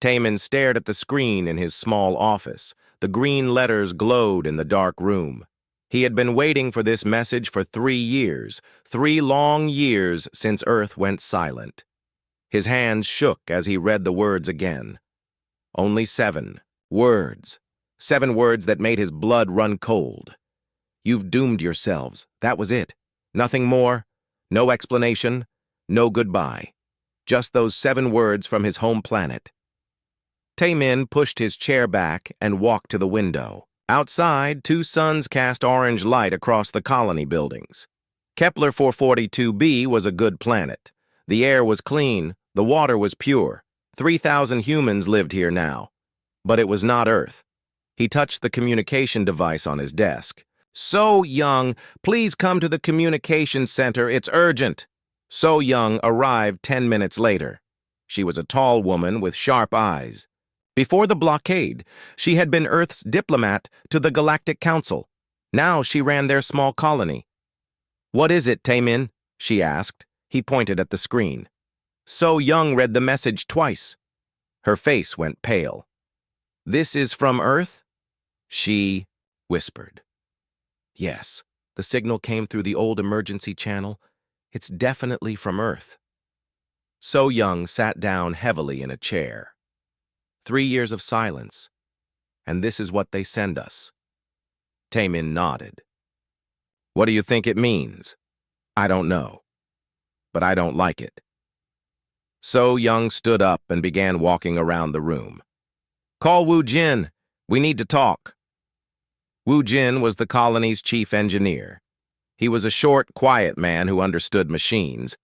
Taemin stared at the screen in his small office. The green letters glowed in the dark room. He had been waiting for this message for 3 years, 3 long years since Earth went silent. His hands shook as he read the words again. Only 7 words. 7 words that made his blood run cold. You've doomed yourselves. That was it. Nothing more. No explanation. No goodbye. Just those 7 words from his home planet. Taemin pushed his chair back and walked to the window. Outside, 2 suns cast orange light across the colony buildings. Kepler 442b was a good planet. The air was clean, the water was pure. 3,000 humans lived here now. But it was not Earth. He touched the communication device on his desk. So Young, please come to the communication center, it's urgent. So Young arrived 10 minutes later. She was a tall woman with sharp eyes. Before the blockade, she had been Earth's diplomat to the Galactic Council. Now she ran their small colony. What is it, Taemin? She asked. He pointed at the screen. So Young read the message twice. Her face went pale. This is from Earth? She whispered. Yes, the signal came through the old emergency channel. It's definitely from Earth. So Young sat down heavily in a chair. 3 years of silence, and this is what they send us. Taemin nodded. What do you think it means? I don't know, but I don't like it. So Young stood up and began walking around the room. Call Wu Jin. We need to talk. Wu Jin was the colony's chief engineer. He was a short, quiet man who understood machines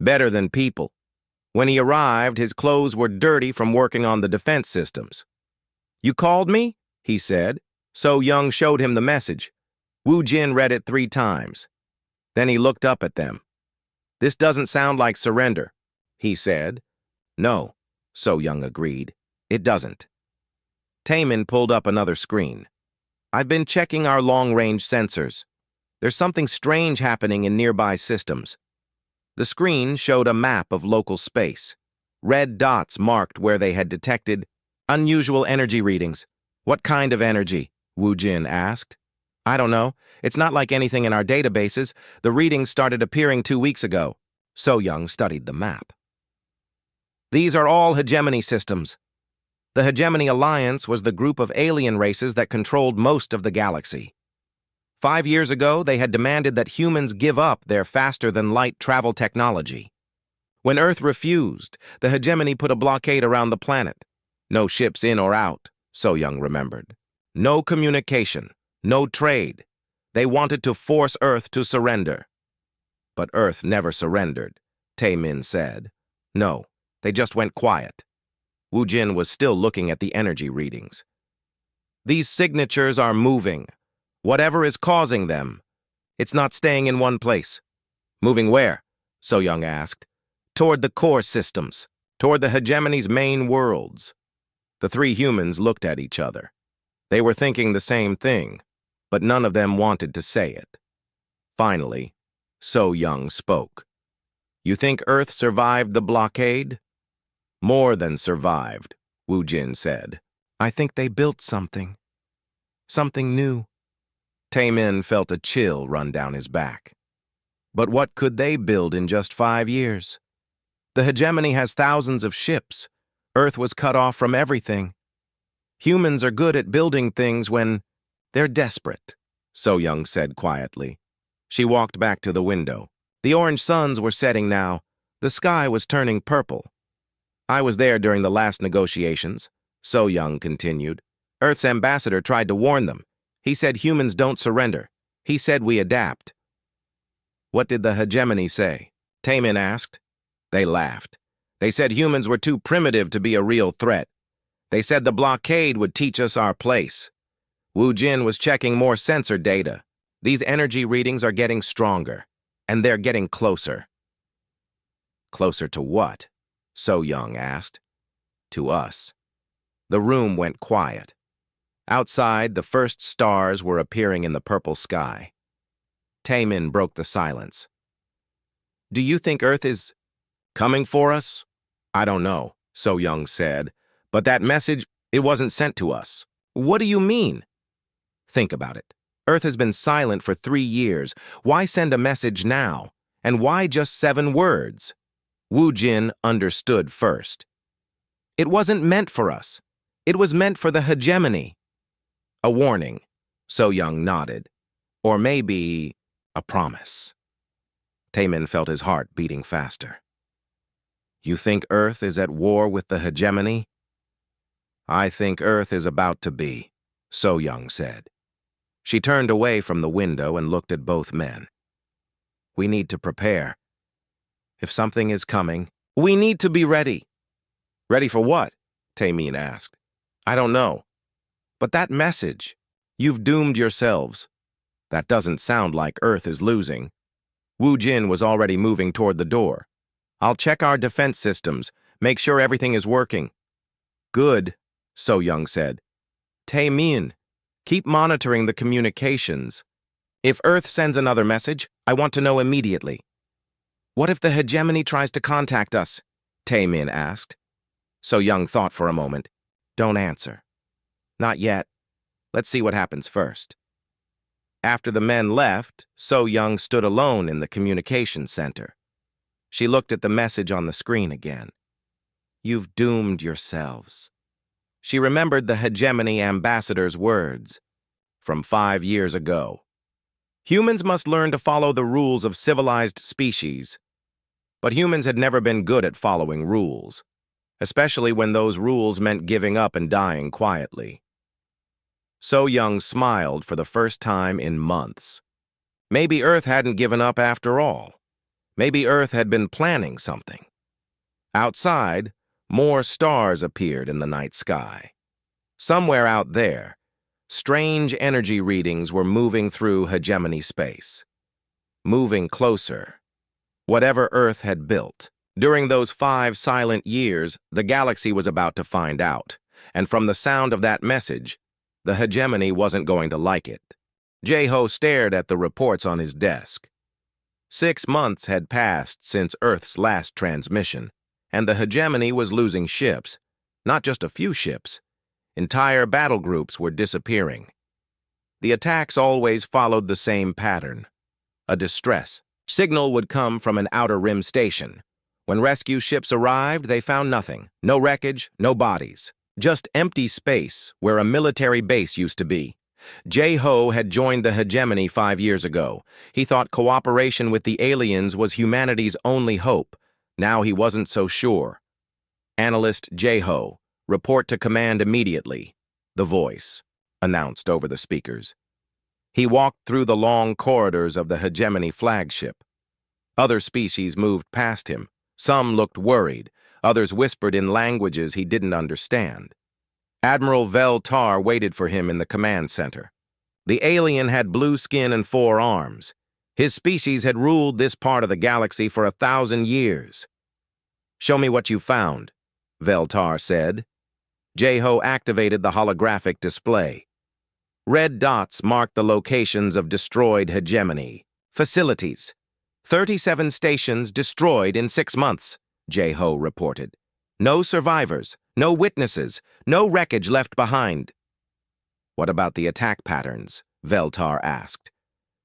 better than people. When he arrived, his clothes were dirty from working on the defense systems. You called me? He said. So Young showed him the message. Wu Jin read it 3 times. Then he looked up at them. This doesn't sound like surrender, he said. No, So Young agreed. It doesn't. Taemin pulled up another screen. I've been checking our long-range sensors. There's something strange happening in nearby systems. The screen showed a map of local space. Red dots marked where they had detected unusual energy readings. What kind of energy? Wu Jin asked. I don't know. It's not like anything in our databases. The readings started appearing 2 weeks ago. So Young studied the map. These are all hegemony systems. The Hegemony Alliance was the group of alien races that controlled most of the galaxy. 5 years ago, they had demanded that humans give up their faster-than-light travel technology. When Earth refused, the Hegemony put a blockade around the planet. No ships in or out, So Young remembered. No communication, no trade. They wanted to force Earth to surrender. But Earth never surrendered, Taemin said. No, they just went quiet. Wu Jin was still looking at the energy readings. These signatures are moving. Whatever is causing them, it's not staying in one place. Moving where? So Young asked. Toward the core systems, toward the hegemony's main worlds. The 3 humans looked at each other. They were thinking the same thing, but none of them wanted to say it. Finally, So Young spoke. You think Earth survived the blockade? More than survived, Wu Jin said. I think they built something. Something new. Taemin felt a chill run down his back. But what could they build in just 5 years? The hegemony has thousands of ships. Earth was cut off from everything. Humans are good at building things when they're desperate, So Young said quietly. She walked back to the window. The orange suns were setting now. The sky was turning purple. I was there during the last negotiations, So Young continued. Earth's ambassador tried to warn them. He said humans don't surrender. He said we adapt. What did the hegemony say? Taemin asked. They laughed. They said humans were too primitive to be a real threat. They said the blockade would teach us our place. Wu Jin was checking more sensor data. These energy readings are getting stronger, and they're getting closer. Closer to what? So Young asked. To us. The room went quiet. Outside, the first stars were appearing in the purple sky. Taemin broke the silence. Do you think Earth is coming for us? I don't know, So Young said, But that message, it wasn't sent to us. What do you mean? Think about it. Earth has been silent for 3 years. Why send a message now? And why just 7 words? Wu Jin understood first. It wasn't meant for us. It was meant for the hegemony. A warning, So Young nodded. Or maybe a promise. Taemin felt his heart beating faster. You think Earth is at war with the hegemony? I think Earth is about to be, So Young said. She turned away from the window and looked at both men. We need to prepare. If something is coming, we need to be ready. Ready for what? Taemin asked. I don't know. But that message, you've doomed yourselves. That doesn't sound like Earth is losing. Wu Jin was already moving toward the door. I'll check our defense systems, make sure everything is working. Good, So Young said. Taemin, keep monitoring the communications. If Earth sends another message, I want to know immediately. What if the hegemony tries to contact us? Taemin asked. So Young thought for a moment. Don't answer. Not yet. Let's see what happens first. After the men left, So Young stood alone in the communications center. She looked at the message on the screen again. You've doomed yourselves. She remembered the hegemony ambassador's words from 5 years ago. Humans must learn to follow the rules of civilized species. But humans had never been good at following rules, especially when those rules meant giving up and dying quietly. So Young smiled for the first time in months. Maybe Earth hadn't given up after all. Maybe Earth had been planning something. Outside, more stars appeared in the night sky. Somewhere out there, strange energy readings were moving through hegemony space. Moving closer. Whatever Earth had built. During those 5 silent years, the galaxy was about to find out. And from the sound of that message, the hegemony wasn't going to like it. Jae-ho stared at the reports on his desk. 6 months had passed since Earth's last transmission, and the hegemony was losing ships. Not just a few ships. Entire battle groups were disappearing. The attacks always followed the same pattern. A distress signal would come from an outer rim station. When rescue ships arrived, they found nothing. No wreckage, no bodies. Just empty space where a military base used to be. Jae-ho had joined the hegemony 5 years ago. He thought cooperation with the aliens was humanity's only hope. Now he wasn't so sure. Analyst Jae-ho, report to command immediately. The voice announced over the speakers. He walked through the long corridors of the hegemony flagship. Other species moved past him. Some looked worried. Others whispered in languages he didn't understand. Admiral Vel Tar waited for him in the command center. The alien had blue skin and 4 arms. His species had ruled this part of the galaxy for 1,000 years. Show me what you found, Vel Tar said. Jae-ho activated the holographic display. Red dots marked the locations of destroyed hegemony. Facilities. 37 stations destroyed in 6 months, Jae-ho reported. No survivors, no witnesses, no wreckage left behind. What about the attack patterns? Vel Tar asked.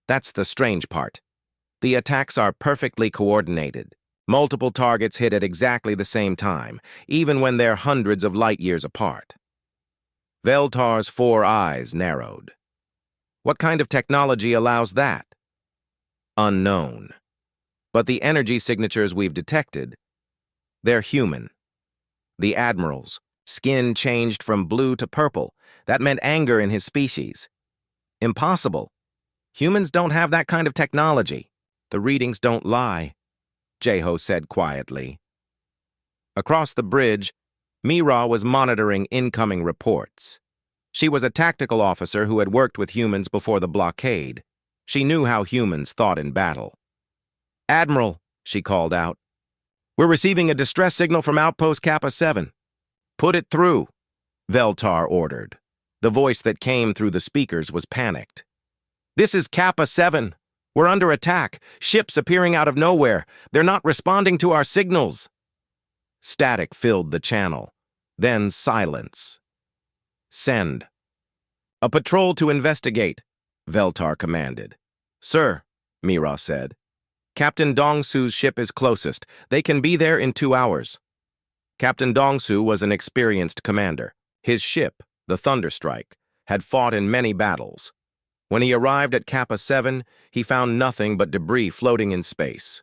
That's the strange part. The attacks are perfectly coordinated. Multiple targets hit at exactly the same time, even when they're hundreds of light years apart. Vel Tar's 4 eyes narrowed. What kind of technology allows that? Unknown. But the energy signatures we've detected, they're human. The Admiral's skin changed from blue to purple. That meant anger in his species. Impossible. Humans don't have that kind of technology. The readings don't lie, Jae-ho said quietly. Across the bridge, Mira was monitoring incoming reports. She was a tactical officer who had worked with humans before the blockade. She knew how humans thought in battle. Admiral, she called out. We're receiving a distress signal from Outpost Kappa 7. Put it through, Vel Tar ordered. The voice that came through the speakers was panicked. This is Kappa 7. We're under attack. Ships appearing out of nowhere. They're not responding to our signals. Static filled the channel. Then silence. Send. A patrol to investigate, Veltar commanded. Sir, Mira said. Captain Dongsu's ship is closest. They can be there in 2 hours. Captain Dongsu was an experienced commander. His ship, the Thunderstrike, had fought in many battles. When he arrived at Kappa 7, he found nothing but debris floating in space.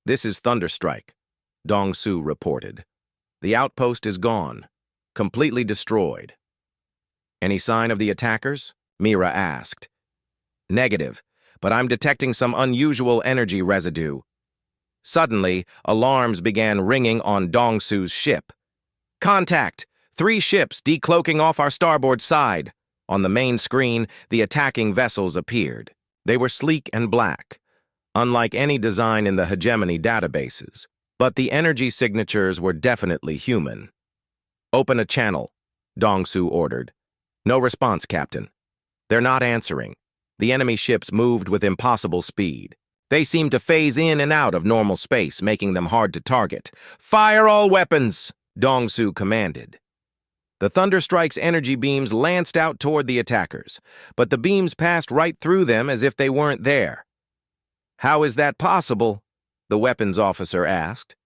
This is Thunderstrike, Dongsu reported. The outpost is gone, completely destroyed. Any sign of the attackers? Mira asked. Negative, but I'm detecting some unusual energy residue. Suddenly, alarms began ringing on Dongsu's ship. Contact! 3 ships decloaking off our starboard side. On the main screen, the attacking vessels appeared. They were sleek and black, unlike any design in the hegemony databases. But the energy signatures were definitely human. Open a channel, Dongsu ordered. No response, Captain. They're not answering. The enemy ships moved with impossible speed. They seemed to phase in and out of normal space, making them hard to target. Fire all weapons, Dongsu commanded. The Thunderstrike's energy beams lanced out toward the attackers, but the beams passed right through them as if they weren't there. How is that possible? The weapons officer asked.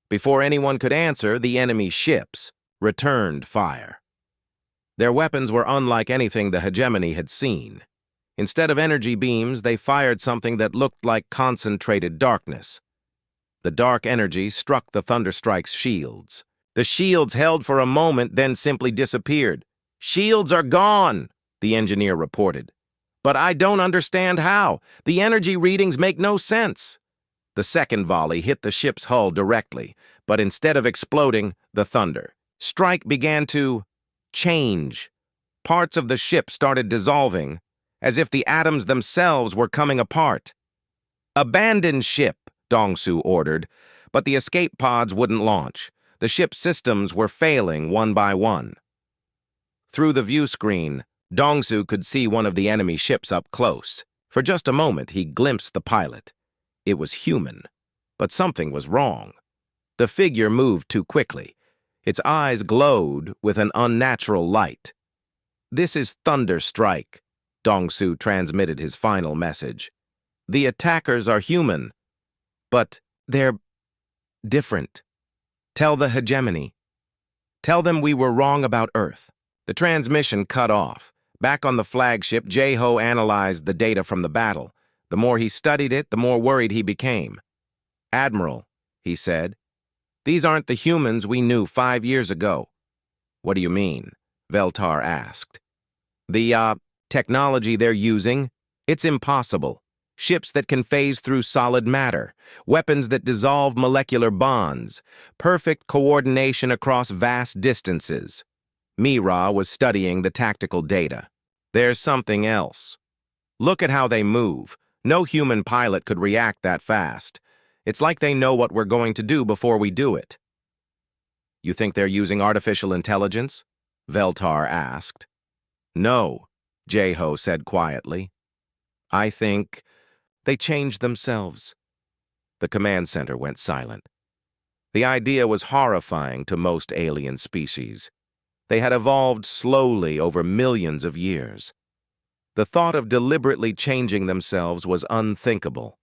Before anyone could answer, the enemy ships returned fire. Their weapons were unlike anything the hegemony had seen. Instead of energy beams, they fired something that looked like concentrated darkness. The dark energy struck the Thunderstrike's shields. The shields held for a moment, then simply disappeared. Shields are gone, the engineer reported. But I don't understand how. The energy readings make no sense. The second volley hit the ship's hull directly, but instead of exploding, the Thunderstrike began to change. Parts of the ship started dissolving, as if the atoms themselves were coming apart. Abandon ship, Dongsu ordered, but the escape pods wouldn't launch. The ship's systems were failing one by one. Through the view screen, Dongsu could see one of the enemy ships up close. For just a moment, he glimpsed the pilot. It was human, but something was wrong. The figure moved too quickly. Its eyes glowed with an unnatural light. This is Thunderstrike, Dongsu transmitted his final message. The attackers are human, but they're different. Tell the hegemony. Tell them we were wrong about Earth. The transmission cut off. Back on the flagship, Jeho analyzed the data from the battle. The more he studied it, the more worried he became. Admiral, he said, these aren't the humans we knew 5 years ago. What do you mean? Veltar asked. The, technology they're using, it's impossible. Ships that can phase through solid matter, weapons that dissolve molecular bonds, perfect coordination across vast distances. Mira was studying the tactical data. There's something else. Look at how they move. No human pilot could react that fast. It's like they know what we're going to do before we do it. You think they're using artificial intelligence? Veltar asked. No, Jeho said quietly. I think they changed themselves. The command center went silent. The idea was horrifying to most alien species. They had evolved slowly over millions of years. The thought of deliberately changing themselves was unthinkable.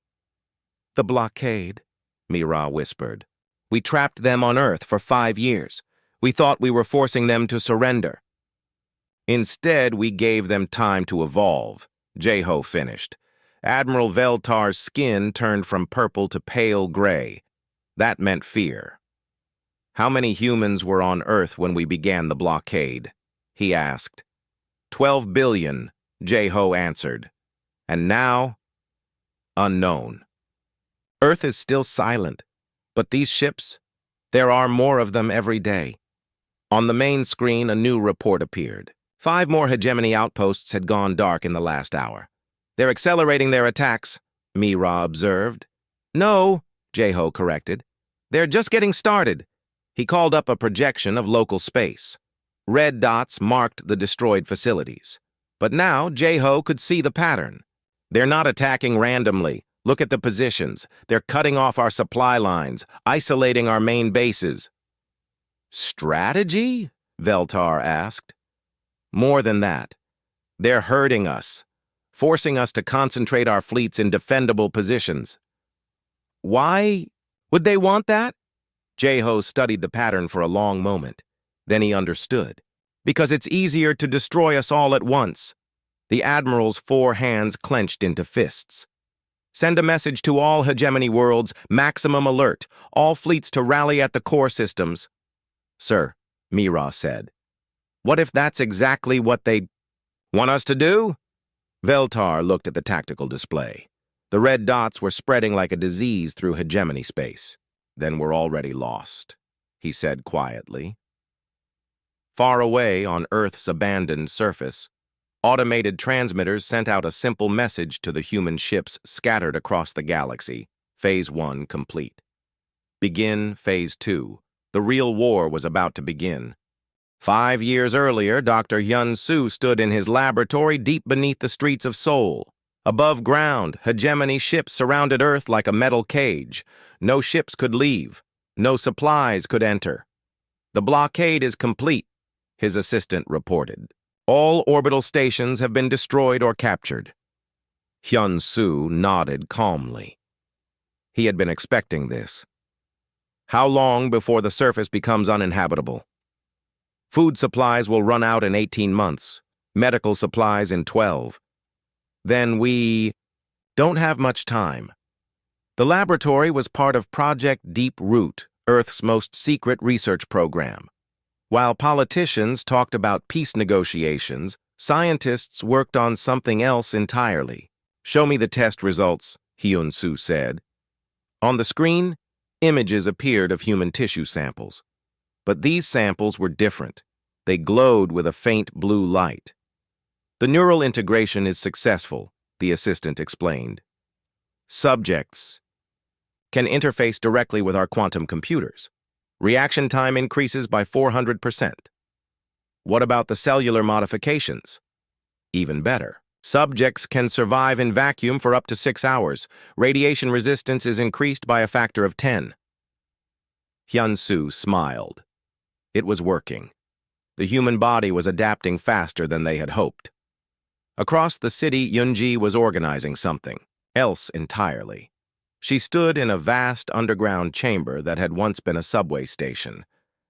The blockade, Mira whispered. We trapped them on Earth for 5 years. We thought we were forcing them to surrender. Instead, we gave them time to evolve, Jeho finished. Admiral Veltar's skin turned from purple to pale gray. That meant fear. How many humans were on Earth when we began the blockade? He asked. 12 billion, Jeho answered. And now? Unknown. Earth is still silent, but these ships, there are more of them every day. On the main screen, a new report appeared. 5 more hegemony outposts had gone dark in the last hour. They're accelerating their attacks, Mira observed. No, Jeho corrected. They're just getting started. He called up a projection of local space. Red dots marked the destroyed facilities. But now Jeho could see the pattern. They're not attacking randomly. Look at the positions. They're cutting off our supply lines, isolating our main bases. Strategy? Veltar asked. More than that. They're hurting us, forcing us to concentrate our fleets in defendable positions. Why would they want that? Jeho studied the pattern for a long moment. Then he understood. Because it's easier to destroy us all at once. The Admiral's 4 hands clenched into fists. Send a message to all hegemony worlds, maximum alert, all fleets to rally at the core systems. Sir, Mira said. What if that's exactly what they want us to do? Veltar looked at the tactical display. The red dots were spreading like a disease through hegemony space. Then we're already lost, he said quietly. Far away on Earth's abandoned surface, automated transmitters sent out a simple message to the human ships scattered across the galaxy. Phase 1 complete. Begin Phase 2. The real war was about to begin. 5 years earlier, Dr. Hyun Soo stood in his laboratory deep beneath the streets of Seoul. Above ground, hegemony ships surrounded Earth like a metal cage. No ships could leave. No supplies could enter. The blockade is complete, his assistant reported. All orbital stations have been destroyed or captured. Hyun Soo nodded calmly. He had been expecting this. How long before the surface becomes uninhabitable? Food supplies will run out in 18 months, medical supplies in 12. Then we don't have much time. The laboratory was part of Project Deep Root, Earth's most secret research program. While politicians talked about peace negotiations, scientists worked on something else entirely. Show me the test results, Hyun Soo said. On the screen, images appeared of human tissue samples. But these samples were different. They glowed with a faint blue light. The neural integration is successful, the assistant explained. Subjects can interface directly with our quantum computers. Reaction time increases by 400%. What about the cellular modifications? Even better. Subjects can survive in vacuum for up to 6 hours. Radiation resistance is increased by a factor of 10. Hyun Soo smiled. It was working. The human body was adapting faster than they had hoped. Across the city, Yunji was organizing something else entirely. She stood in a vast underground chamber that had once been a subway station.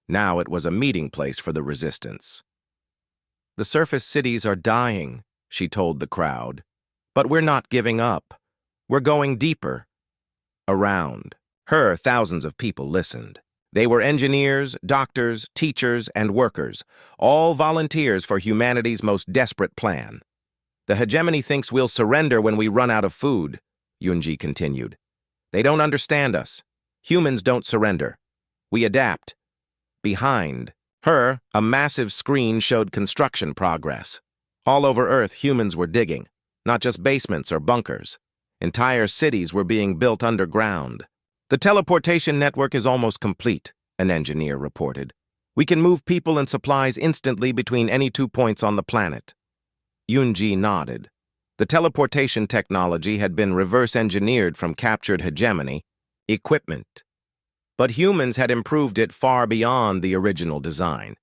Now it was a meeting place for the resistance. The surface cities are dying, she told the crowd. But we're not giving up. We're going deeper. Around her, thousands of people listened. They were engineers, doctors, teachers, and workers, all volunteers for humanity's most desperate plan. The hegemony thinks we'll surrender when we run out of food, Yunji continued. They don't understand us. Humans don't surrender. We adapt. Behind her, a massive screen showed construction progress. All over Earth, humans were digging, not just basements or bunkers. Entire cities were being built underground. The teleportation network is almost complete, an engineer reported. We can move people and supplies instantly between any 2 points on the planet. Yunji nodded. The teleportation technology had been reverse-engineered from captured hegemony equipment. But humans had improved it far beyond the original design.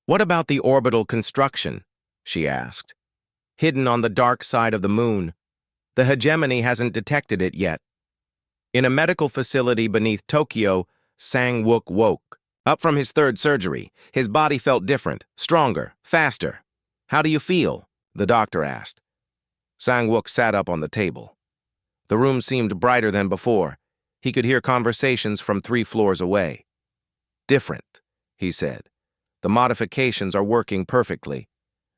What about the orbital construction? She asked. Hidden on the dark side of the moon. The hegemony hasn't detected it yet. In a medical facility beneath Tokyo, Sang-wook woke. Up from his 3rd surgery, his body felt different, stronger, faster. How do you feel? The doctor asked. Sang-wook sat up on the table. The room seemed brighter than before. He could hear conversations from 3 floors away. Different, he said. The modifications are working perfectly.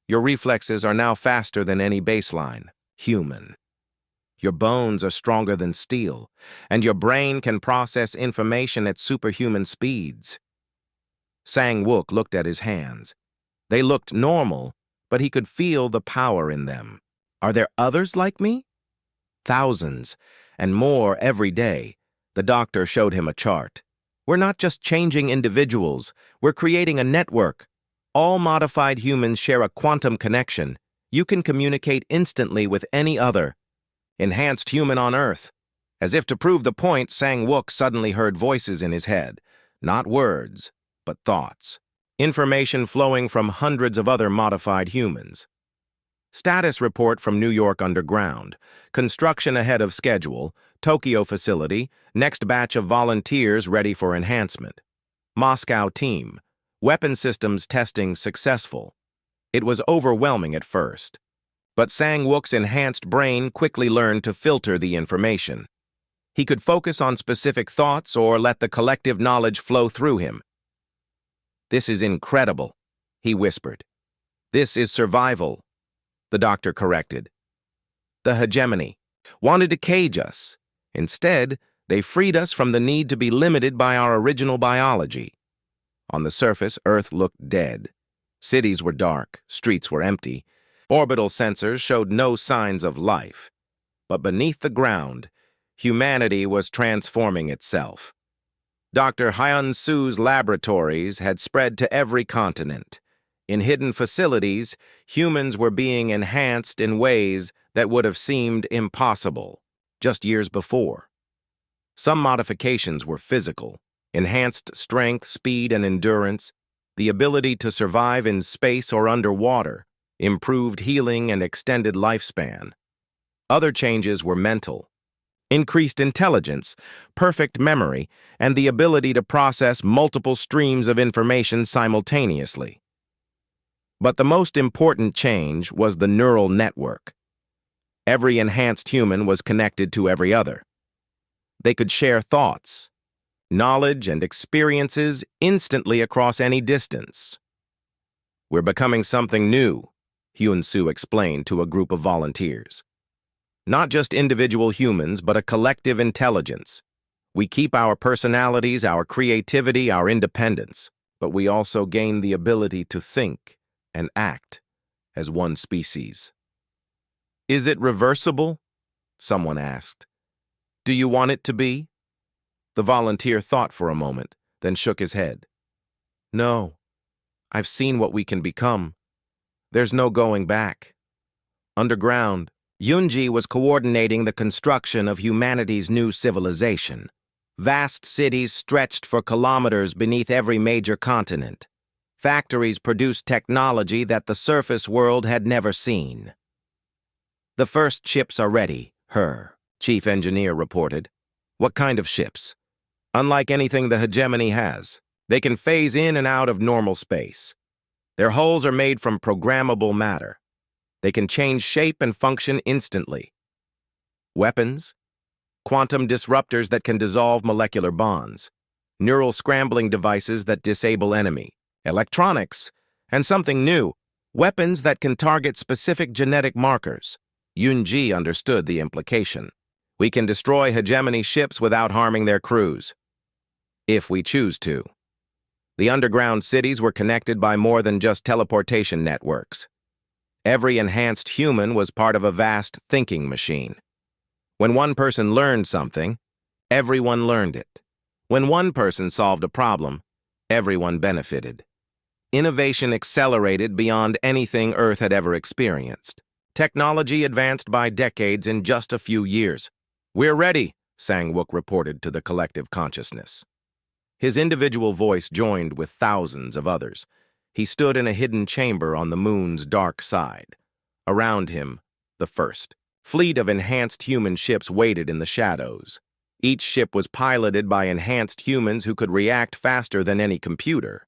Your reflexes are now faster than any baseline. Human. Your bones are stronger than steel, and your brain can process information at superhuman speeds. Sang-wook looked at his hands. They looked normal, but he could feel the power in them. Are there others like me? Thousands, and more every day. The doctor showed him a chart. We're not just changing individuals, we're creating a network. All modified humans share a quantum connection. You can communicate instantly with any other. Enhanced human on Earth. As if to prove the point, Sang-wook suddenly heard voices in his head. Not words, but thoughts. Information flowing from hundreds of other modified humans. Status report from New York Underground. Construction ahead of schedule. Tokyo facility. Next batch of volunteers ready for enhancement. Moscow team. Weapon systems testing successful. It was overwhelming at first, but Sang-wook's enhanced brain quickly learned to filter the information. He could focus on specific thoughts or let the collective knowledge flow through him. "This is incredible," he whispered. "This is survival," the doctor corrected. "The hegemony wanted to cage us. Instead, they freed us from the need to be limited by our original biology." On the surface, Earth looked dead. Cities were dark, streets were empty. Orbital sensors showed no signs of life. But beneath the ground, humanity was transforming itself. Dr. Hyun-Soo's laboratories had spread to every continent. In hidden facilities, humans were being enhanced in ways that would have seemed impossible just years before. Some modifications were physical: enhanced strength, speed, and endurance, the ability to survive in space or underwater, improved healing and extended lifespan. Other changes were mental: increased intelligence, perfect memory, and the ability to process multiple streams of information simultaneously. But the most important change was the neural network. Every enhanced human was connected to every other. They could share thoughts, knowledge, and experiences instantly across any distance. "We're becoming something new," Hyun-Soo explained to a group of volunteers. "Not just individual humans, but a collective intelligence. We keep our personalities, our creativity, our independence, but we also gain the ability to think and act as one species." "Is it reversible?" someone asked. "Do you want it to be?" The volunteer thought for a moment, then shook his head. "No. I've seen what we can become. There's no going back." Underground, Yoonji was coordinating the construction of humanity's new civilization. Vast cities stretched for kilometers beneath every major continent. Factories produced technology that the surface world had never seen. "The first ships are ready," her chief engineer reported. "What kind of ships?" "Unlike anything the hegemony has, they can phase in and out of normal space. Their hulls are made from programmable matter. They can change shape and function instantly. Weapons? Quantum disruptors that can dissolve molecular bonds. Neural scrambling devices that disable enemy. Electronics. And something new, weapons that can target specific genetic markers." Yoonji understood the implication. "We can destroy hegemony ships without harming their crews. If we choose to." The underground cities were connected by more than just teleportation networks. Every enhanced human was part of a vast thinking machine. When one person learned something, everyone learned it. When one person solved a problem, everyone benefited. Innovation accelerated beyond anything Earth had ever experienced. Technology advanced by decades in just a few years. "We're ready," Sang-wook reported to the collective consciousness. His individual voice joined with thousands of others. He stood in a hidden chamber on the moon's dark side. Around him, the first fleet of enhanced human ships waited in the shadows. Each ship was piloted by enhanced humans who could react faster than any computer.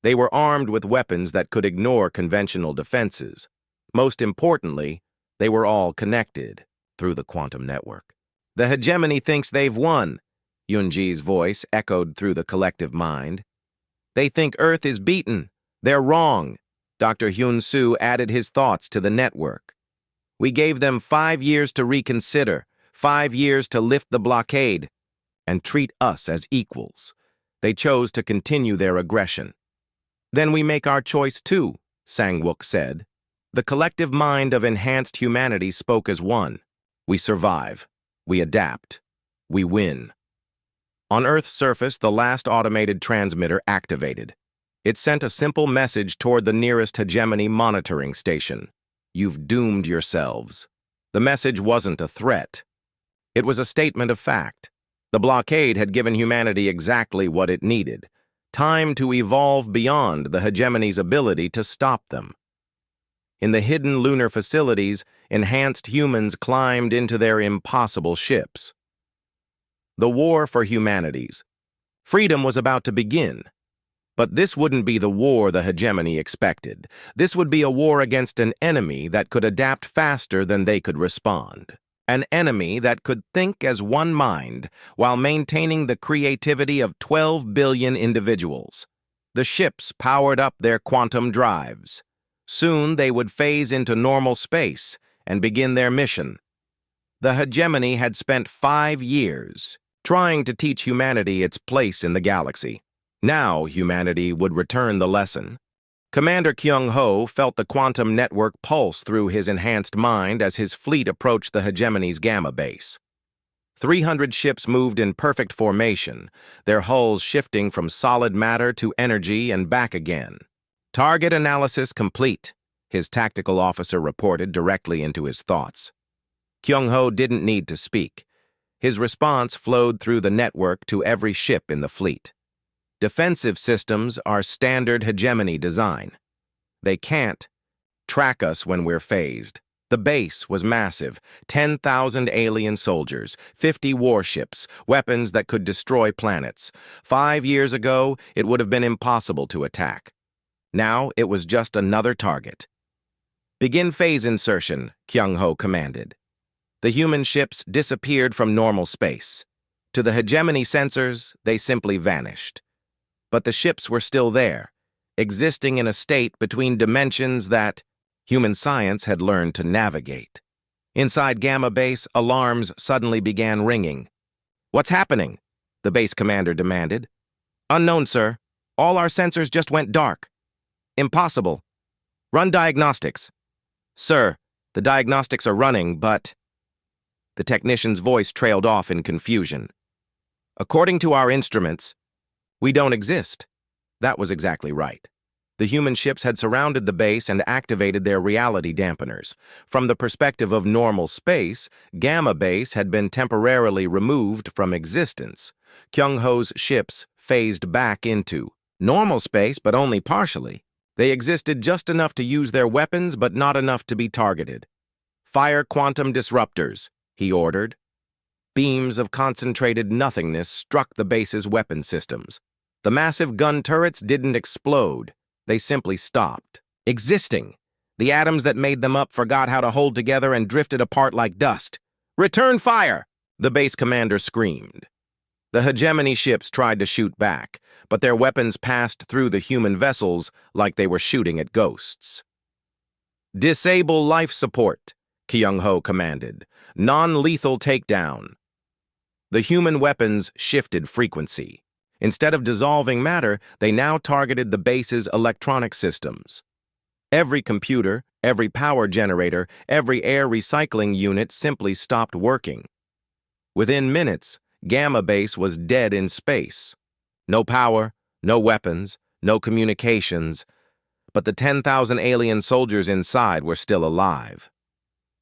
They were armed with weapons that could ignore conventional defenses. Most importantly, they were all connected through the quantum network. "The hegemony thinks they've won," Yoonji's voice echoed through the collective mind. "They think Earth is beaten. They're wrong." Dr. Hyun-Soo added his thoughts to the network. "We gave them 5 years to reconsider, 5 years to lift the blockade, and treat us as equals. They chose to continue their aggression." "Then we make our choice too," Sang-wook said. The collective mind of enhanced humanity spoke as one. "We survive. We adapt. We win." On Earth's surface, the last automated transmitter activated. It sent a simple message toward the nearest hegemony monitoring station. "You've doomed yourselves." The message wasn't a threat. It was a statement of fact. The blockade had given humanity exactly what it needed: Time to evolve beyond the hegemony's ability to stop them. In the hidden lunar facilities, enhanced humans climbed into their impossible ships. The war for humanities. Freedom was about to begin. But this wouldn't be the war the hegemony expected. This would be a war against an enemy that could adapt faster than they could respond. An enemy that could think as one mind while maintaining the creativity of 12 billion individuals. The ships powered up their quantum drives. Soon they would phase into normal space and begin their mission. The hegemony had spent 5 years trying to teach humanity its place in the galaxy. Now humanity would return the lesson. Commander Kyung-ho felt the quantum network pulse through his enhanced mind as his fleet approached the hegemony's Gamma base. 300 ships moved in perfect formation, their hulls shifting from solid matter to energy and back again. Target analysis complete, his tactical officer reported directly into his thoughts. Kyung-ho didn't need to speak. His response flowed through the network to every ship in the fleet. Defensive systems are standard hegemony design. They can't track us when we're phased. The base was massive, 10,000 alien soldiers, 50 warships, weapons that could destroy planets. 5 years ago, it would have been impossible to attack. Now it was just another target. Begin phase insertion, Kyung-ho commanded. The human ships disappeared from normal space. To the hegemony sensors, they simply vanished. But the ships were still there, existing in a state between dimensions that human science had learned to navigate. Inside Gamma Base, alarms suddenly began ringing. "What's happening?" the base commander demanded. "Unknown, sir. All our sensors just went dark." "Impossible. Run diagnostics." "Sir, the diagnostics are running, but..." The technician's voice trailed off in confusion. "According to our instruments, we don't exist." That was exactly right. The human ships had surrounded the base and activated their reality dampeners. From the perspective of normal space, Gamma Base had been temporarily removed from existence. Kyung-ho's ships phased back into normal space, but only partially. They existed just enough to use their weapons, but not enough to be targeted. "Fire quantum disruptors," he ordered. Beams of concentrated nothingness struck the base's weapon systems. The massive gun turrets didn't explode. They simply stopped existing. The atoms that made them up forgot how to hold together and drifted apart like dust. "Return fire!" the base commander screamed. The hegemony ships tried to shoot back, but their weapons passed through the human vessels like they were shooting at ghosts. "Disable life support," Kyung-ho commanded. "Non-lethal takedown." The human weapons shifted frequency. Instead of dissolving matter, they now targeted the base's electronic systems. Every computer, every power generator, every air recycling unit simply stopped working. Within minutes, Gamma Base was dead in space. No power, no weapons, no communications, but the 10,000 alien soldiers inside were still alive.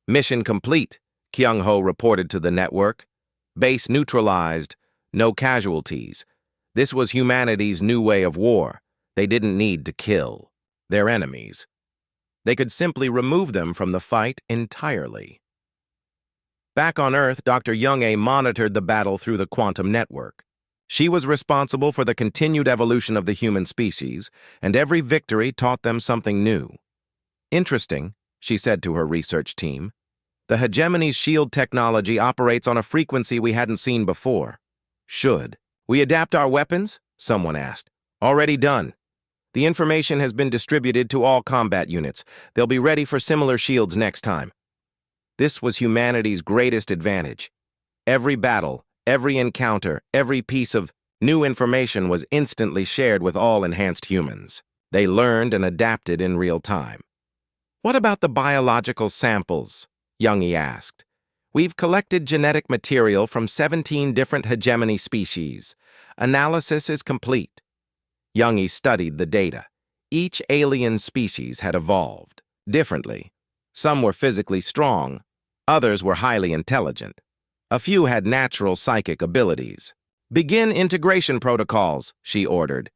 "Mission complete," Kyung-ho reported to the network. "Base neutralized, no casualties." This was humanity's new way of war. They didn't need to kill their enemies. They could simply remove them from the fight entirely. Back on Earth, Dr. Young-A monitored the battle through the quantum network. She was responsible for the continued evolution of the human species, and every victory taught them something new. "Interesting," she said to her research team. "The hegemony's shield technology operates on a frequency we hadn't seen before." "Should we adapt our weapons?" someone asked. "Already done. The information has been distributed to all combat units. They'll be ready for similar shields next time." This was humanity's greatest advantage. Every battle, every encounter, every piece of new information was instantly shared with all enhanced humans. They learned and adapted in real time. "What about the biological samples?" Young-A asked. "We've collected genetic material from 17 different hegemony species. Analysis is complete." Young-A studied the data. Each alien species had evolved differently. Some were physically strong, others were highly intelligent. A few had natural psychic abilities. "Begin integration protocols," she ordered.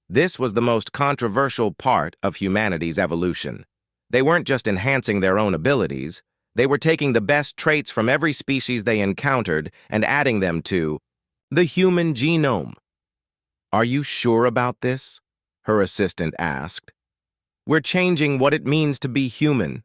This was the most controversial part of humanity's evolution. They weren't just enhancing their own abilities, they were taking the best traits from every species they encountered and adding them to the human genome. "Are you sure about this?" her assistant asked. "We're changing what it means to be human."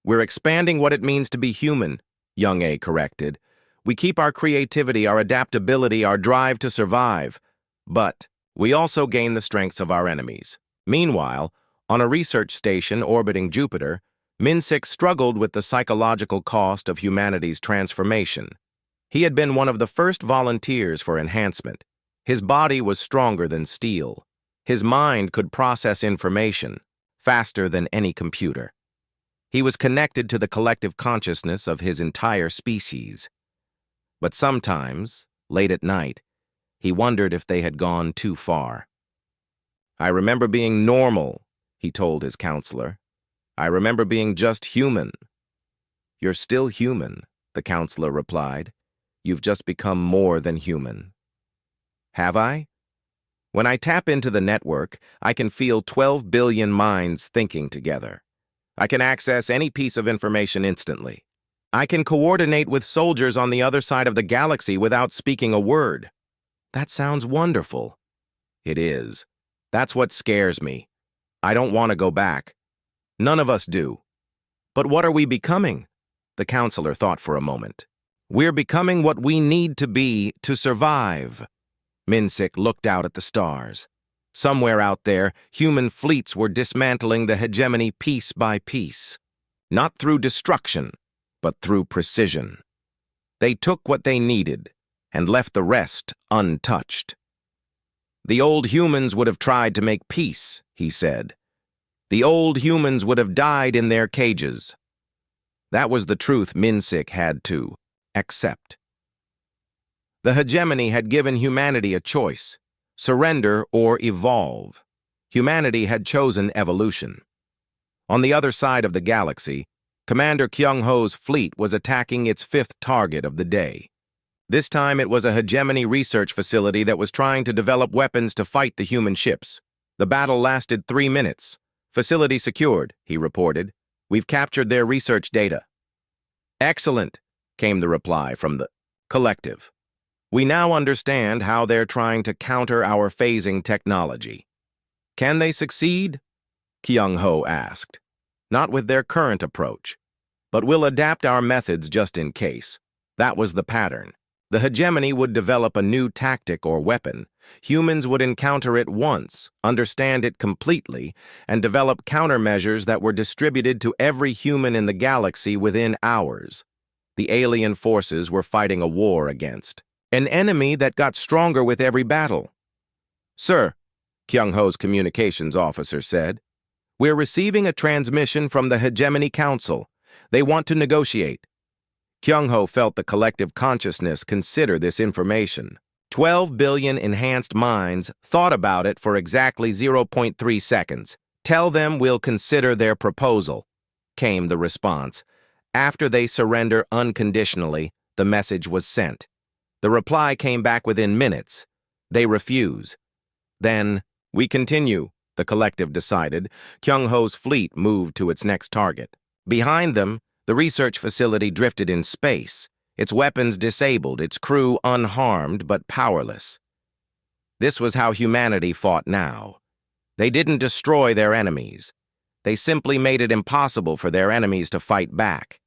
"We're expanding what it means to be human," Young A corrected. "We keep our creativity, our adaptability, our drive to survive. But we also gain the strengths of our enemies." Meanwhile, on a research station orbiting Jupiter, Minsik struggled with the psychological cost of humanity's transformation. He had been one of the first volunteers for enhancement. His body was stronger than steel. His mind could process information faster than any computer. He was connected to the collective consciousness of his entire species. But sometimes, late at night, he wondered if they had gone too far. "I remember being normal," he told his counselor. "I remember being just human." "You're still human," the counselor replied. "You've just become more than human." "Have I? When I tap into the network, I can feel 12 billion minds thinking together. I can access any piece of information instantly. I can coordinate with soldiers on the other side of the galaxy without speaking a word." "That sounds wonderful." "It is. That's what scares me. I don't want to go back. None of us do." "But what are we becoming?" The counselor thought for a moment. "We're becoming what we need to be to survive." Minsik looked out at the stars. Somewhere out there, human fleets were dismantling the hegemony piece by piece. Not through destruction, but through precision. They took what they needed and left the rest untouched. "The old humans would have tried to make peace," he said. "The old humans would have died in their cages." That was the truth Minsik had to accept. The hegemony had given humanity a choice: surrender or evolve. Humanity had chosen evolution. On the other side of the galaxy, Commander Kyung-ho's fleet was attacking its fifth target of the day. This time it was a hegemony research facility that was trying to develop weapons to fight the human ships. The battle lasted 3 minutes. "Facility secured," he reported. "We've captured their research data." "Excellent," came the reply from the collective. "We now understand how they're trying to counter our phasing technology." "Can they succeed?" Kyung-ho asked. "Not with their current approach, but we'll adapt our methods just in case." That was the pattern. The hegemony would develop a new tactic or weapon. Humans would encounter it once, understand it completely, and develop countermeasures that were distributed to every human in the galaxy within hours. The alien forces were fighting a war against an enemy that got stronger with every battle. "Sir," Kyung-ho's communications officer said, "we're receiving a transmission from the Hegemony Council. They want to negotiate." Kyung-ho felt the collective consciousness consider this information. 12 billion enhanced minds thought about it for exactly 0.3 seconds. "Tell them we'll consider their proposal," came the response. After they surrender unconditionally, the message was sent. The reply came back within minutes. "They refuse." Then, "We continue," the collective decided. Kyung-ho's fleet moved to its next target. Behind them, the research facility drifted in space, its weapons disabled, its crew unharmed but powerless. This was how humanity fought now. They didn't destroy their enemies. They simply made it impossible for their enemies to fight back.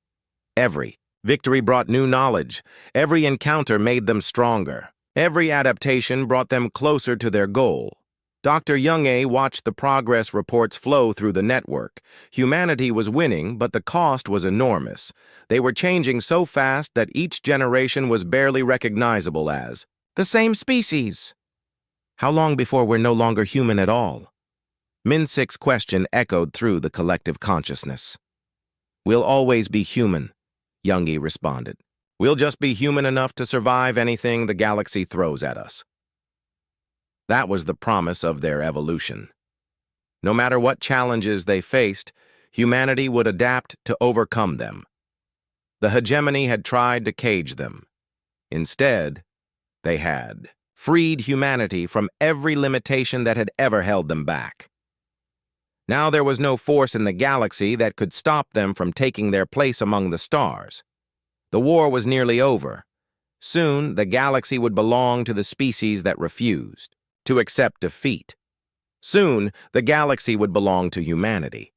Every victory brought new knowledge. Every encounter made them stronger. Every adaptation brought them closer to their goal. Dr. Young-A watched the progress reports flow through the network. Humanity was winning, but the cost was enormous. They were changing so fast that each generation was barely recognizable as the same species. How long before we're no longer human at all? Minsik's question echoed through the collective consciousness. "We'll always be human," Young-A responded. "We'll just be human enough to survive anything the galaxy throws at us." That was the promise of their evolution. No matter what challenges they faced, humanity would adapt to overcome them. The hegemony had tried to cage them. Instead, they had freed humanity from every limitation that had ever held them back. Now there was no force in the galaxy that could stop them from taking their place among the stars. The war was nearly over. Soon, the galaxy would belong to the species that refused to accept defeat. Soon, the galaxy would belong to humanity.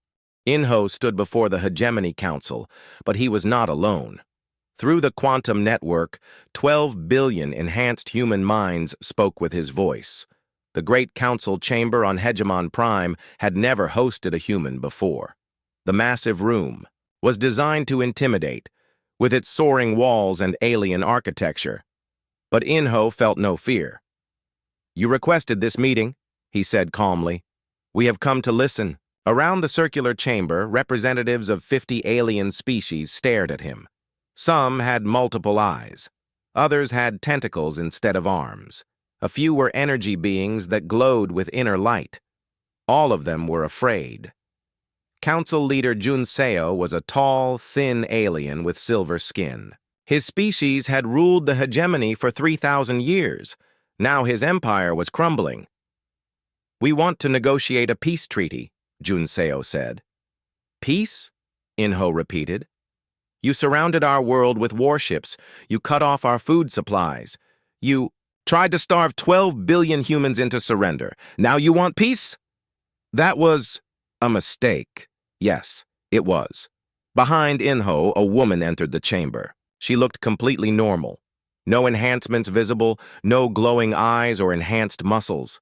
Inho stood before the Hegemony Council, but he was not alone. Through the quantum network, 12 billion enhanced human minds spoke with his voice. The Great Council chamber on Hegemon Prime had never hosted a human before. The massive room was designed to intimidate, with its soaring walls and alien architecture. But Inho felt no fear. "You requested this meeting," he said calmly. "We have come to listen." Around the circular chamber, representatives of 50 alien species stared at him. Some had multiple eyes. Others had tentacles instead of arms. A few were energy beings that glowed with inner light. All of them were afraid. Council leader Junseo was a tall, thin alien with silver skin. His species had ruled the hegemony for 3,000 years. Now his empire was crumbling. "We want to negotiate a peace treaty," Junseo said. "Peace?" Inho repeated. "You surrounded our world with warships. You cut off our food supplies. You tried to starve 12 billion humans into surrender. Now you want peace?" That was a mistake. Yes, it was. Behind Inho, a woman entered the chamber. She looked completely normal. No enhancements visible, no glowing eyes or enhanced muscles.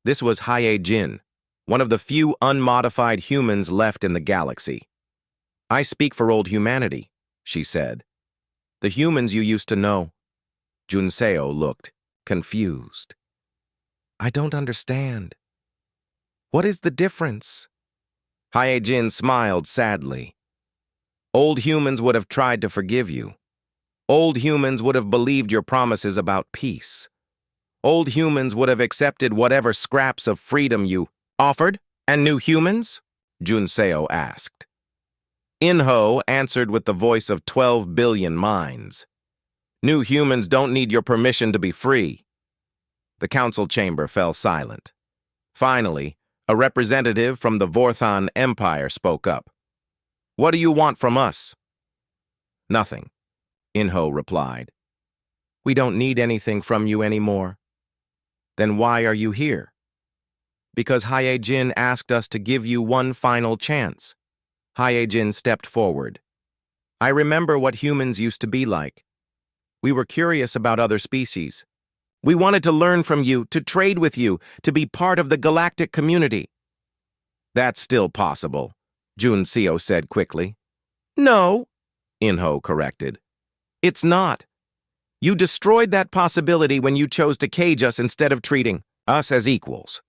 This was Haye Jin, one of the few unmodified humans left in the galaxy. "I speak for old humanity," she said. "The humans you used to know." Junseo looked confused. "I don't understand. What is the difference?" Haye Jin smiled sadly. "Old humans would have tried to forgive you. Old humans would have believed your promises about peace. Old humans would have accepted whatever scraps of freedom you offered." "And new humans?" Junseo asked. Inho answered with the voice of 12 billion minds. "New humans don't need your permission to be free." The council chamber fell silent. Finally, a representative from the Vorthon Empire spoke up. "What do you want from us?" "Nothing," Inho replied. "We don't need anything from you anymore." "Then why are you here?" "Because Haye Jin asked us to give you one final chance." Haye Jin stepped forward. "I remember what humans used to be like. We were curious about other species. We wanted to learn from you, to trade with you, to be part of the galactic community." "That's still possible," Junseo said quickly. "No," Inho corrected. "It's not. You destroyed that possibility when you chose to cage us instead of treating us as equals."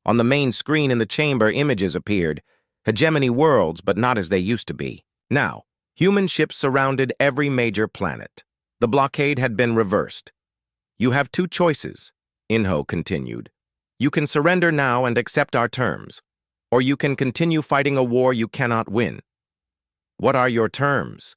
On the main screen in the chamber, images appeared. Hegemony worlds, but not as they used to be. Now, human ships surrounded every major planet. The blockade had been reversed. "You have two choices," Inho continued. "You can surrender now and accept our terms, or you can continue fighting a war you cannot win." "What are your terms?"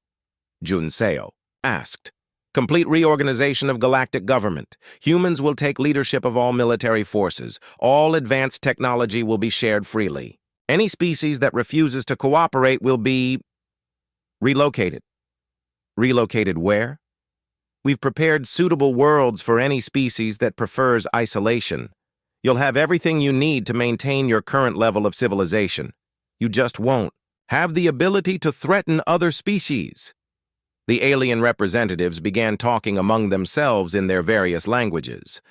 Junseo asked. "Complete reorganization of galactic government. Humans will take leadership of all military forces. All advanced technology will be shared freely. Any species that refuses to cooperate will be relocated." "Relocated where?" "We've prepared suitable worlds for any species that prefers isolation. You'll have everything you need to maintain your current level of civilization. You just won't have the ability to threaten other species." The alien representatives began talking among themselves in their various languages,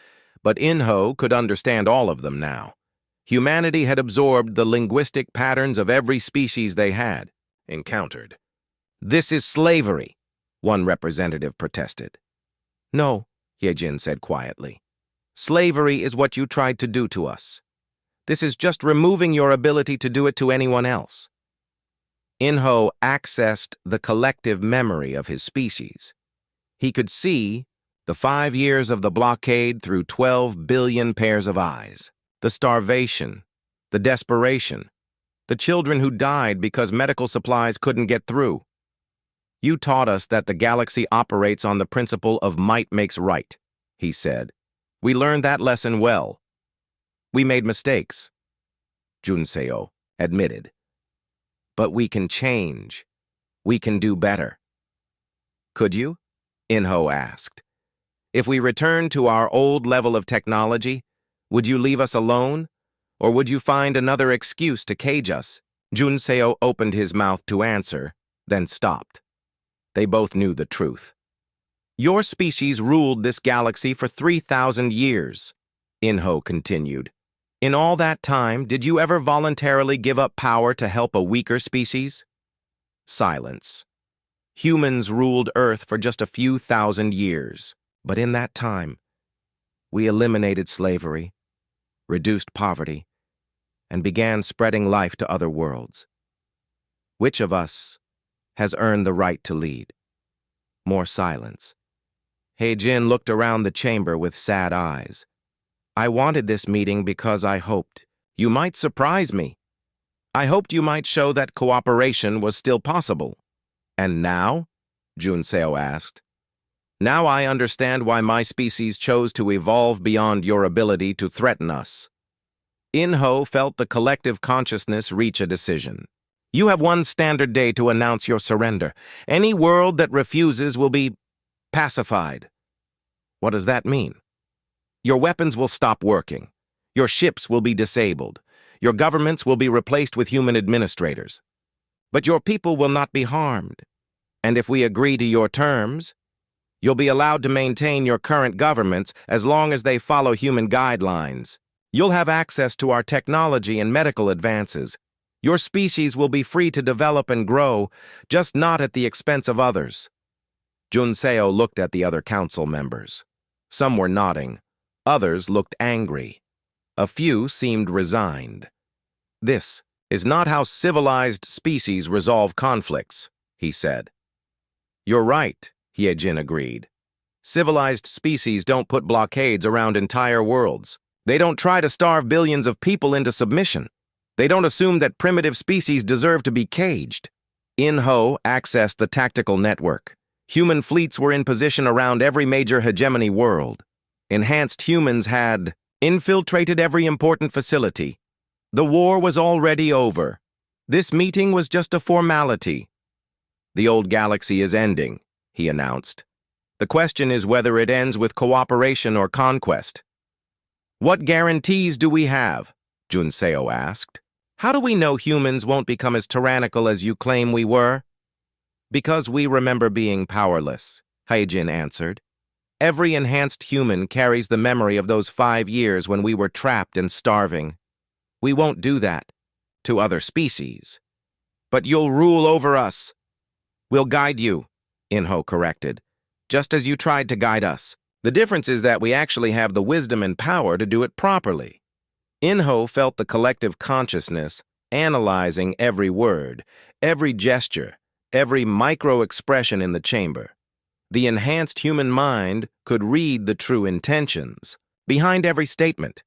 but Inho could understand all of them now. Humanity had absorbed the linguistic patterns of every species they had encountered. "This is slavery," one representative protested. "No," Yejin said quietly. "Slavery is what you tried to do to us. This is just removing your ability to do it to anyone else." Inho accessed the collective memory of his species. He could see the 5 years of the blockade through 12 billion pairs of eyes. The starvation, the desperation, the children who died because medical supplies couldn't get through. "You taught us that the galaxy operates on the principle of might makes right," he said. We learned that lesson well. We made mistakes, Junseo admitted. But we can change. We can do better. Could you? Inho asked. If we return to our old level of technology, would you leave us alone? Or would you find another excuse to cage us? Junseo opened his mouth to answer, then stopped. They both knew the truth. Your species ruled this galaxy for 3,000 years, Inho continued. In all that time, did you ever voluntarily give up power to help a weaker species? Silence. Humans ruled Earth for just a few thousand years, but in that time, we eliminated slavery, reduced poverty, and began spreading life to other worlds. Which of us has earned the right to lead? More silence. Heijin looked around the chamber with sad eyes. I wanted this meeting because I hoped you might surprise me. I hoped you might show that cooperation was still possible. And now? Junseo asked. Now I understand why my species chose to evolve beyond your ability to threaten us. Inho felt the collective consciousness reach a decision. You have one standard day to announce your surrender. Any world that refuses will be pacified. What does that mean? Your weapons will stop working. Your ships will be disabled. Your governments will be replaced with human administrators. But your people will not be harmed. And if we agree to your terms, you'll be allowed to maintain your current governments as long as they follow human guidelines. You'll have access to our technology and medical advances. Your species will be free to develop and grow, just not at the expense of others. Junseo looked at the other council members. Some were nodding. Others looked angry. A few seemed resigned. This is not how civilized species resolve conflicts, he said. You're right, Heijin agreed. Civilized species don't put blockades around entire worlds. They don't try to starve billions of people into submission. They don't assume that primitive species deserve to be caged. Inho accessed the tactical network. Human fleets were in position around every major hegemony world. Enhanced humans had infiltrated every important facility. The war was already over. This meeting was just a formality. The old galaxy is ending, he announced. The question is whether it ends with cooperation or conquest. What guarantees do we have? Junseo asked. How do we know humans won't become as tyrannical as you claim we were? Because we remember being powerless, Heijin answered. Every enhanced human carries the memory of those 5 years when we were trapped and starving. We won't do that to other species. But you'll rule over us. We'll guide you, Inho corrected, just as you tried to guide us. The difference is that we actually have the wisdom and power to do it properly. Inho felt the collective consciousness analyzing every word, every gesture, every micro-expression in the chamber. The enhanced human mind could read the true intentions behind every statement.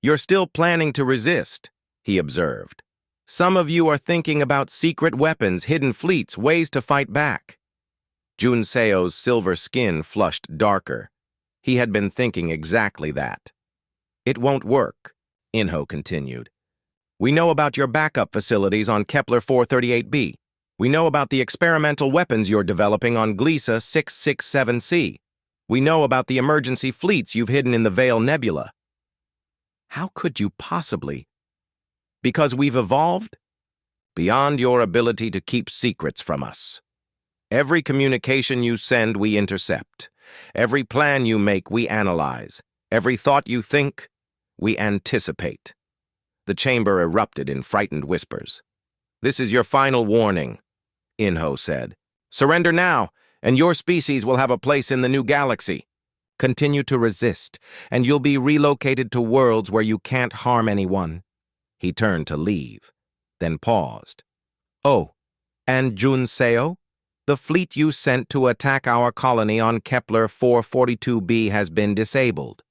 You're still planning to resist, he observed. Some of you are thinking about secret weapons, hidden fleets, ways to fight back. Junseo's silver skin flushed darker. He had been thinking exactly that. It won't work, Inho continued. We know about your backup facilities on Kepler 438b. We know about the experimental weapons you're developing on Gliese 667c. We know about the emergency fleets you've hidden in the Veil Nebula. How could you possibly? Because we've evolved beyond your ability to keep secrets from us. Every communication you send, we intercept. Every plan you make, we analyze. Every thought you think, we anticipate. The chamber erupted in frightened whispers. This is your final warning, Inho said. Surrender now, and your species will have a place in the new galaxy. Continue to resist, and you'll be relocated to worlds where you can't harm anyone. He turned to leave, then paused. Oh, and Junseo? The fleet you sent to attack our colony on Kepler 442b has been disabled.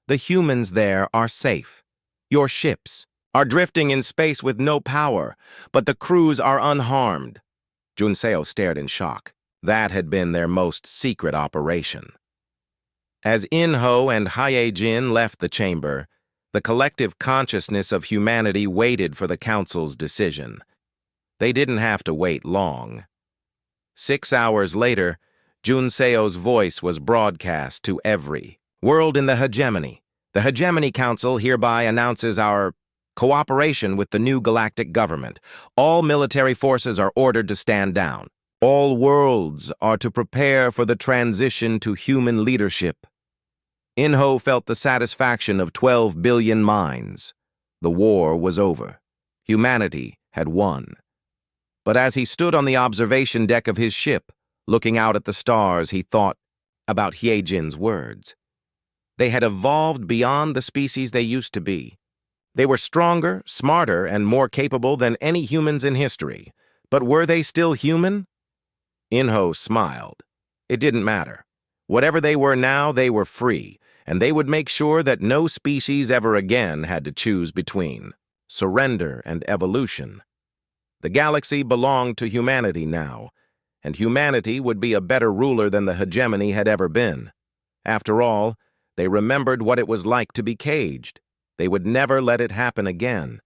The humans there are safe. Your ships are drifting in space with no power, but the crews are unharmed. Junseo stared in shock. That had been their most secret operation. As In-ho and Hye-jin left the chamber, the collective consciousness of humanity waited for the council's decision. They didn't have to wait long. 6 hours later, Junseo's voice was broadcast to every world in the hegemony. The Hegemony Council hereby announces our cooperation with the new galactic government. All military forces are ordered to stand down. All worlds are to prepare for the transition to human leadership. In-ho felt the satisfaction of 12 billion minds. The war was over. Humanity had won. But as he stood on the observation deck of his ship, looking out at the stars, he thought about Hye-jin's words. They had evolved beyond the species they used to be. They were stronger, smarter, and more capable than any humans in history. But were they still human? In-ho smiled. It didn't matter. Whatever they were now, they were free, and they would make sure that no species ever again had to choose between surrender and evolution. The galaxy belonged to humanity now, and humanity would be a better ruler than the hegemony had ever been. After all, they remembered what it was like to be caged. They would never let it happen again.